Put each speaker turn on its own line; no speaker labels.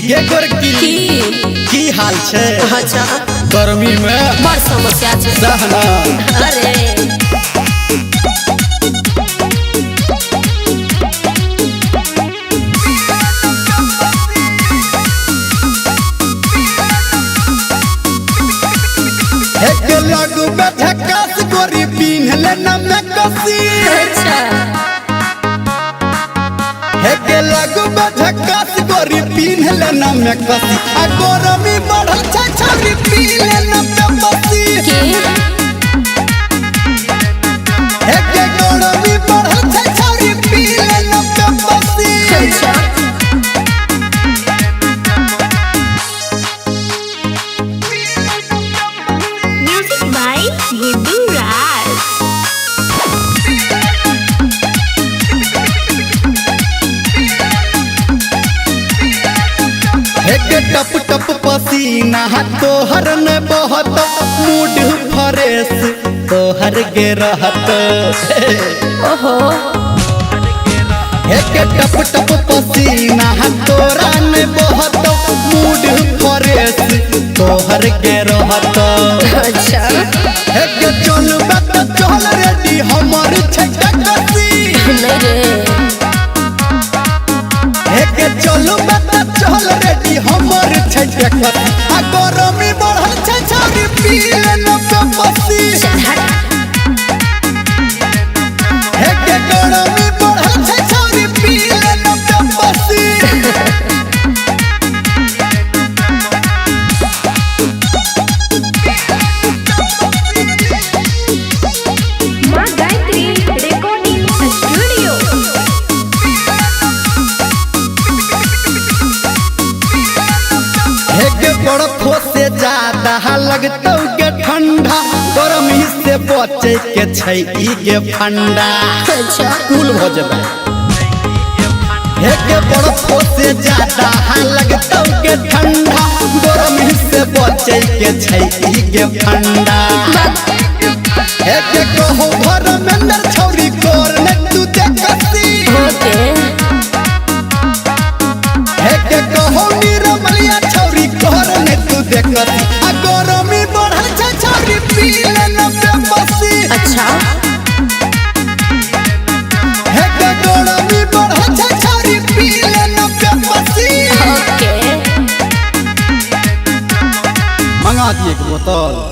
ये गोरकी की हाल छे?
अच्छा
गर्मी में
बड़ समस्या छे
सहना।
अरे
एक लागू में झकास गोरी पीन लेना में कसी।
अच्छा
एक लागू में झकास गोरी पीन लेना में कसी। आ गरमी बढ़ल छे छौरी पी लेना में बसी। एक गरमी बढ़ल छे छौरी पी लेना में बसी।
अच्छा म्यूजिक बाय गुड्डू राज।
एक टप टप पसीना तोहर ने बहत मूड फ्रेश तोहर के रहत।
ओहो
एक टप टप पसीना तोरा ने बहत मूड फ्रेश तोहर के रहत।
अच्छा
एक चल बत चल रेडी हमर छटा कसी।
नहीं रे
एक चल बत चल रेडी हमर छटा कसी। आ गरमी बढ़ल छै छौरी पी लेना में बसी। एक गरमी बढ़ल छै छौरी पी लेना में बसी।
माँ गायत्री रिकॉर्डिंग स्टूडियो।
एक बर्फो से ज्यादा लगतौ के ठंडा गर्मी से बचे के छै ई के फंडा।
अच्छा
कूल हो जबे एक बर्फो से ज्यादा लगतौ के ठंडा गर्मी से बचे के छै ई के फंडा। एक कहो घर में अंदर छौरी कोर ने तू देखसी।
ओके
एक कहो निरमलिया छौरी कोर ने तू देखसी। आ गरमी बढ़ल छै छौरी पी लेना में बसी।
अच्छा
एक गरमी बढ़ल छै छौरी पी लेना में बसी।
ओके
मंगा दिए एक बोतल।